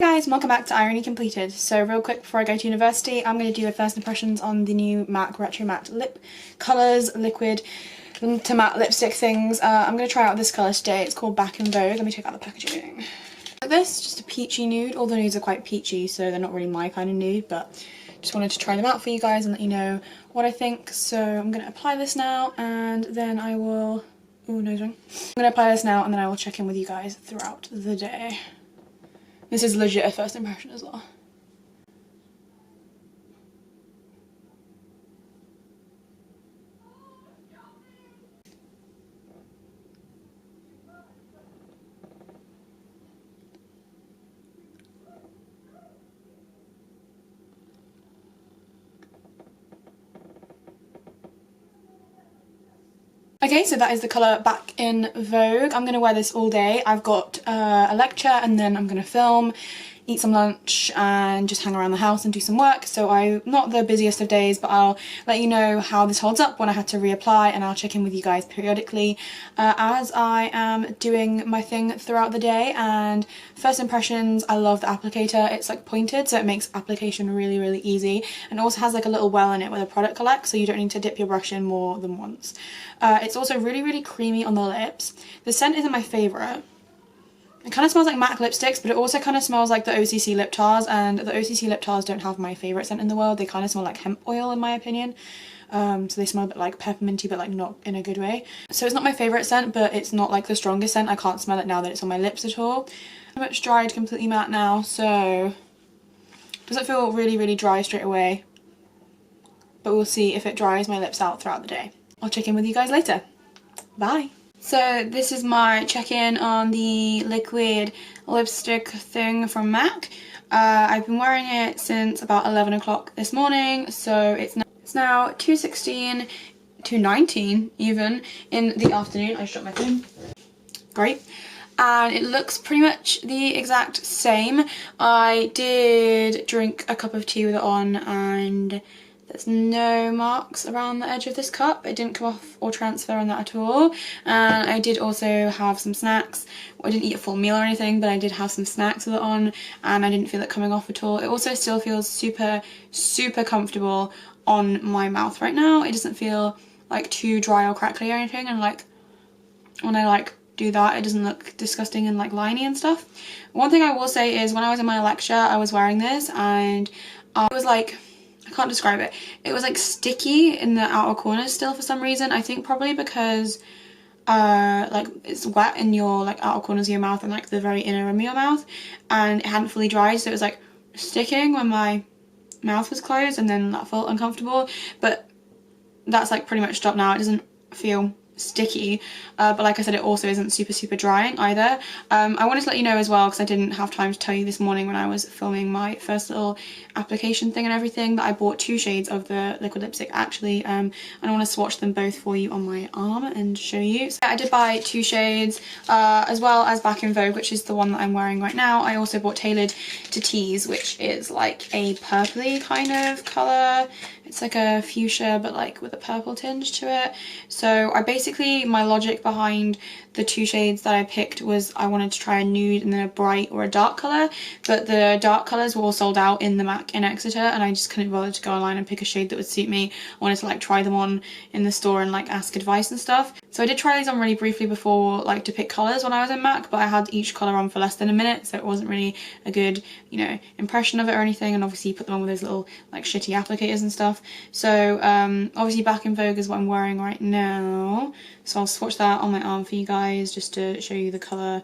Hey guys, welcome back to Irony Completed. So real quick before I go to university, I'm going to do a first impressions on the new MAC Retro Matte Lip Colours Liquid to Matte Lipstick things. I'm going to try out this colour today. It's called Back in Vogue. Let me check out the packaging. Like this, just a peachy nude. All the nudes are quite peachy, so they're not really my kind of nude, but just wanted to try them out for you guys and let you know what I think. So I'm going to apply this now and then I will... Ooh, nose ring. I'm going to apply this now and then I will check in with you guys throughout the day. This is legit a first impression as well. Okay, so that is the colour Back in Vogue. I'm going to wear this all day. I've got a lecture and then I'm going to film, eat some lunch and just hang around the house and do some work. So I'm not the busiest of days, but I'll let you know how this holds up when I had to reapply, and I'll check in with you guys periodically as I am doing my thing throughout the day. And first impressions, I love the applicator. It's like pointed, so it makes application really, really easy. And it also has like a little well in it where the product collects, so you don't need to dip your brush in more than once. It's also really, really creamy on the lips. The scent isn't my favourite. It kind of smells like MAC lipsticks, but it also kind of smells like the OCC lip tars, and the OCC lip tars don't have my favourite scent in the world. They kind of smell like hemp oil in my opinion. So they smell a bit like pepperminty, but like not in a good way. So it's not my favourite scent, but it's not like the strongest scent. I can't smell it now that it's on my lips at all. Pretty much dried, completely matte now, so doesn't feel really, really dry straight away. But we'll see if it dries my lips out throughout the day. I'll check in with you guys later. Bye! So this is my check-in on the liquid lipstick thing from MAC. I've been wearing it since about 11 o'clock this morning, so it's now 2:16, 2:19 even in the afternoon. I just dropped my phone. Great. And it looks pretty much the exact same. I did drink a cup of tea with it on and there's no marks around the edge of this cup. It didn't come off or transfer on that at all. And I did also have some snacks. I didn't eat a full meal or anything, but I did have some snacks with it on and I didn't feel it coming off at all. It also still feels super, super comfortable on my mouth right now. It doesn't feel like too dry or crackly or anything, and like when I like do that it doesn't look disgusting and like liney and stuff. One thing I will say is when I was in my lecture I was wearing this and I was like, I can't describe it. It was like sticky in the outer corners still for some reason. I think probably because like it's wet in your like outer corners of your mouth and like the very inner rim of your mouth, and it hadn't fully dried, so it was like sticking when my mouth was closed, and then that felt uncomfortable. But that's like pretty much stopped now. It doesn't feel sticky, but like I said, it also isn't super, super drying either. I wanted to let you know as well, because I didn't have time to tell you this morning when I was filming my first little application thing and everything, that I bought 2 shades of the liquid lipstick actually, and I want to swatch them both for you on my arm and show you. So I did buy 2 shades, as well as Back in Vogue, which is the one that I'm wearing right now. I also bought Tailored to Tease, which is like a purpley kind of colour. It's like a fuchsia but like with a purple tinge to it. So my logic behind the 2 shades that I picked was I wanted to try a nude and then a bright or a dark colour, but the dark colours were all sold out in the MAC in Exeter and I just couldn't bother to go online and pick a shade that would suit me. I wanted to like try them on in the store and like ask advice and stuff. So I did try these on really briefly before, like to pick colours when I was in MAC, but I had each colour on for less than a minute, so it wasn't really a good, you know, impression of it or anything. And obviously you put them on with those little like shitty applicators and stuff. So obviously Back in Vogue is what I'm wearing right now, so I'll swatch that on my arm for you guys just to show you the colour,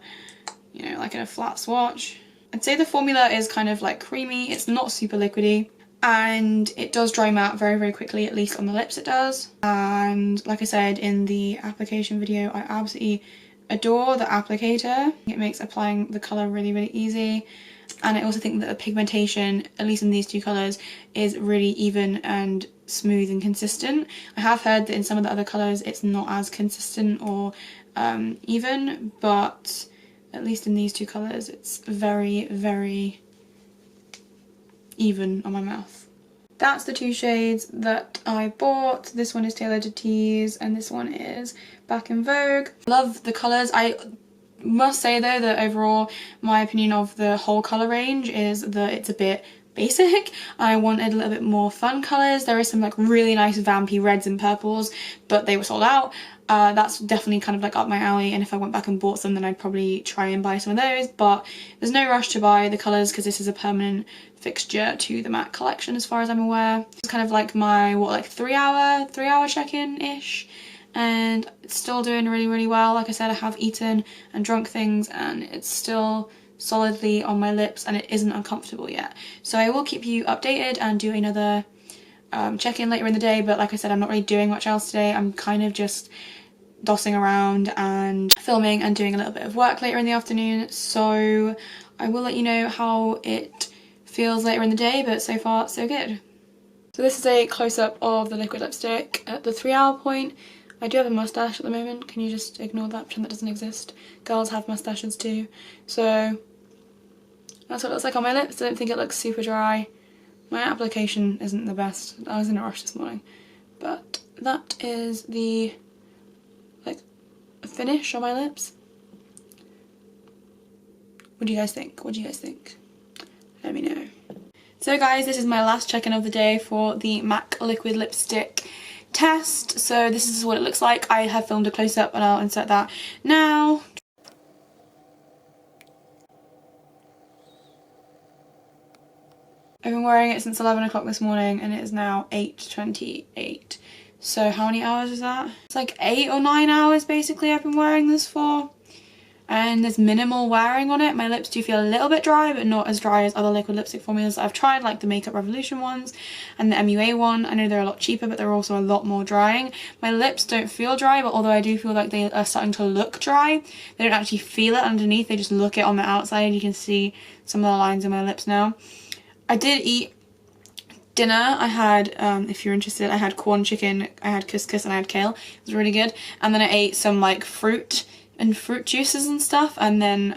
you know, like in a flat swatch. I'd say the formula is kind of like creamy. It's not super liquidy and it does dry matte very, very quickly, at least on the lips it does. And like I said in the application video, I absolutely adore the applicator. It makes applying the colour really, really easy. And I also think that the pigmentation, at least in these 2 colours, is really even and smooth and consistent. I have heard that in some of the other colours it's not as consistent or even, but at least in these 2 colours it's very, very even on my mouth. That's the 2 shades that I bought. This one is Tailored to Tease and this one is Back in Vogue. Love the colours. must say though that overall my opinion of the whole colour range is that it's a bit basic. I wanted a little bit more fun colours. There is some like really nice vampy reds and purples, but they were sold out. That's definitely kind of like up my alley, and if I went back and bought some then I'd probably try and buy some of those, but there's no rush to buy the colours because this is a permanent fixture to the MAC collection as far as I'm aware. It's kind of like my, what, like 3 hour check-in-ish, and it's still doing really well. Like I said, I have eaten and drunk things and it's still solidly on my lips and it isn't uncomfortable yet. So I will keep you updated and do another check-in later in the day, but like I said, I'm not really doing much else today. I'm kind of just dossing around and filming and doing a little bit of work later in the afternoon, so I will let you know how it feels later in the day, but so far so good. So this is a close-up of the liquid lipstick at the 3 hour point. I do have a mustache at the moment, can you just ignore that, pretend that doesn't exist. Girls have mustaches too. So that's what it looks like on my lips. I don't think it looks super dry. My application isn't the best. I was in a rush this morning. But that is the like finish on my lips. What do you guys think? What do you guys think? Let me know. So guys, this is my last check-in of the day for the MAC liquid lipstick test. So this is what it looks like. I have filmed a close-up and I'll insert that now. I've been wearing it since 11 o'clock this morning and it is now 8:28. So how many hours is that? It's like 8 or 9 hours basically I've been wearing this for. And there's minimal wearing on it. My lips do feel a little bit dry, but not as dry as other liquid lipstick formulas that I've tried, like the Makeup Revolution ones and the MUA one. I know they're a lot cheaper, but they're also a lot more drying. My lips don't feel dry, but although I do feel like they are starting to look dry, they don't actually feel it underneath, they just look it on the outside. You can see some of the lines in my lips now. I did eat dinner. I had, if you're interested, I had corn chicken, I had couscous and I had kale. It was really good. And then I ate some like fruit and fruit juices and stuff, and then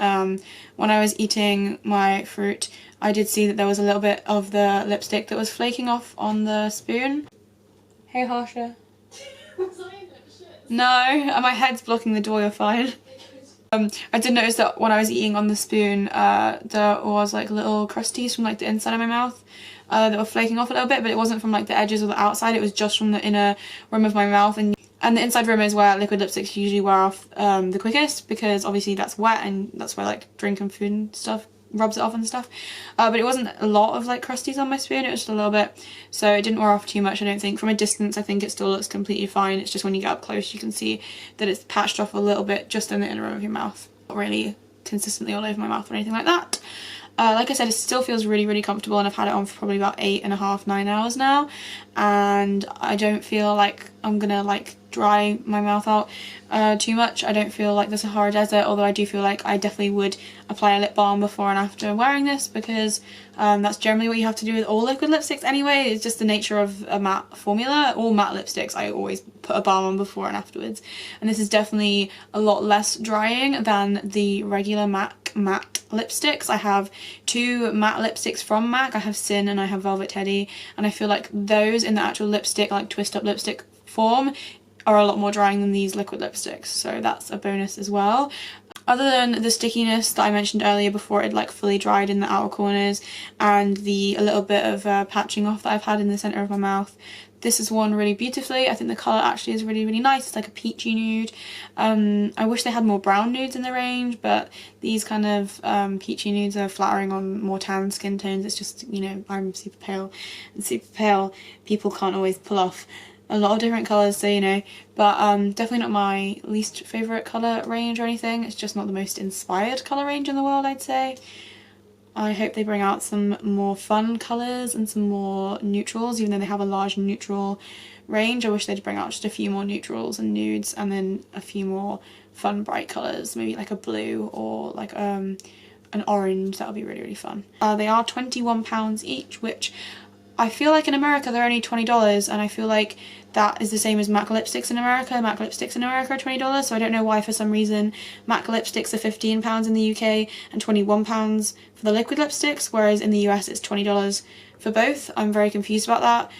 when I was eating my fruit I did see that there was a little bit of the lipstick that was flaking off on the spoon. Hey Harsha. No, my head's blocking the door, you're fine. I did notice that when I was eating on the spoon there was like little crusties from like the inside of my mouth that were flaking off a little bit, but it wasn't from like the edges or the outside, it was just from the inner rim of my mouth. And the inside rim is where liquid lipsticks usually wear off the quickest, because obviously that's wet and that's where like drink and food and stuff rubs it off and stuff. But it wasn't a lot of like crusties on my spoon, it was just a little bit, so it didn't wear off too much I don't think. From a distance I think it still looks completely fine, it's just when you get up close you can see that it's patched off a little bit just in the inner rim of your mouth. Not really consistently all over my mouth or anything like that. Like I said, it still feels really comfortable, and I've had it on for probably about 8.5 to 9 hours now, and I don't feel like I'm gonna like dry my mouth out too much. I don't feel like the Sahara Desert, although I do feel like I definitely would apply a lip balm before and after wearing this, because that's generally what you have to do with all liquid lipsticks anyway. It's just the nature of a matte formula. All matte lipsticks I always put a balm on before and afterwards, and this is definitely a lot less drying than the regular matte lipsticks. I have 2 matte lipsticks from MAC. I have Sin and I have Velvet Teddy, and I feel like those in the actual lipstick, like twist up lipstick form, are a lot more drying than these liquid lipsticks, so that's a bonus as well. Other than the stickiness that I mentioned earlier before it like fully dried in the outer corners, and a little bit of patching off that I've had in the centre of my mouth, this is worn really beautifully. I think the colour actually is really nice. It's like a peachy nude. I wish they had more brown nudes in the range, but these kind of peachy nudes are flattering on more tan skin tones. It's just, you know, I'm super pale, and super pale people can't always pull off a lot of different colours, so you know, but definitely not my least favourite colour range or anything. It's just not the most inspired colour range in the world, I'd say. I hope they bring out some more fun colours and some more neutrals, even though they have a large neutral range. I wish they'd bring out just a few more neutrals and nudes, and then a few more fun bright colours, maybe like a blue or like an orange. That would be really fun. They are £21 each, which I feel like in America they're only $20, and I feel like that is the same as MAC lipsticks in America. MAC lipsticks in America are $20, so I don't know why for some reason MAC lipsticks are £15 in the UK and £21 for the liquid lipsticks, whereas in the US it's $20 for both. I'm very confused about that.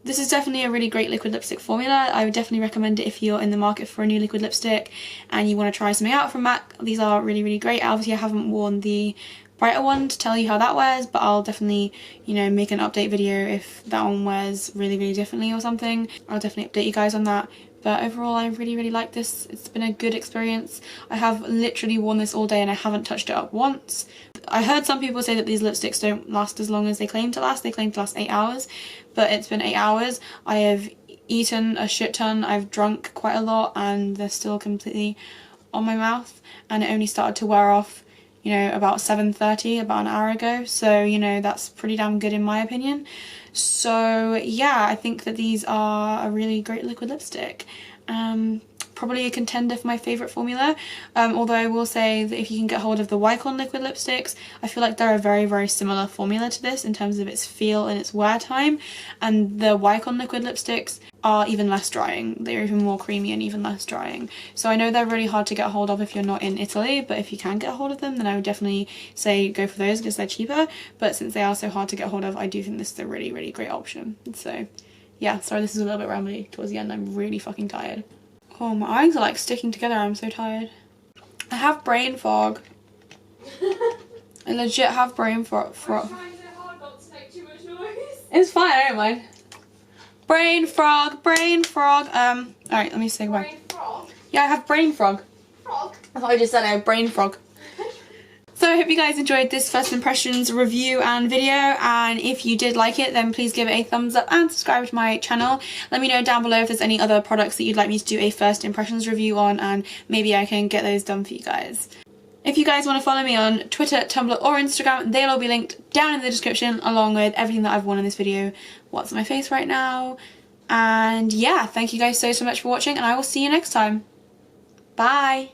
This is definitely a really great liquid lipstick formula. I would definitely recommend it if you're in the market for a new liquid lipstick and you want to try something out from MAC. These are really, really great. Obviously I haven't worn the brighter one to tell you how that wears, but I'll definitely, you know, make an update video if that one wears really, really differently or something. I'll definitely update you guys on that. But overall, I really, really like this. It's been a good experience. I have literally worn this all day and I haven't touched it up once. I heard some people say that these lipsticks don't last as long as they claim to last. They claim to last 8 hours, but it's been 8 hours. I have eaten a shit ton, I've drunk quite a lot, and they're still completely on my mouth. And it only started to wear off, you know, about 7:30, about an hour ago. So, you know, that's pretty damn good in my opinion. So yeah, I think that these are a really great liquid lipstick. Probably a contender for my favourite formula, although I will say that if you can get hold of the Wycon liquid lipsticks, I feel like they're a very, very similar formula to this in terms of its feel and its wear time, and the Wycon liquid lipsticks are even less drying. They're even more creamy and even less drying. So I know they're really hard to get hold of if you're not in Italy, but if you can get a hold of them, then I would definitely say go for those because they're cheaper. But since they are so hard to get hold of, I do think this is a really, really great option. So yeah, sorry this is a little bit rambly towards the end. I'm really fucking tired. Oh, my eyes are like sticking together. I'm so tired. I have brain fog. I legit have brain fog. I'm trying so hard not to make too much noise. It's fine, I don't mind. Brain frog, brain frog. Alright, let me say goodbye. Brain frog? Yeah, I have brain frog. Frog? I thought I just said I have brain frog. So I hope you guys enjoyed this first impressions review and video, and if you did like it then please give it a thumbs up and subscribe to my channel. Let me know down below if there's any other products that you'd like me to do a first impressions review on, and maybe I can get those done for you guys. If you guys want to follow me on Twitter, Tumblr or Instagram, they'll all be linked down in the description along with everything that I've worn in this video, what's on my face right now. And yeah, thank you guys so much for watching, and I will see you next time. Bye!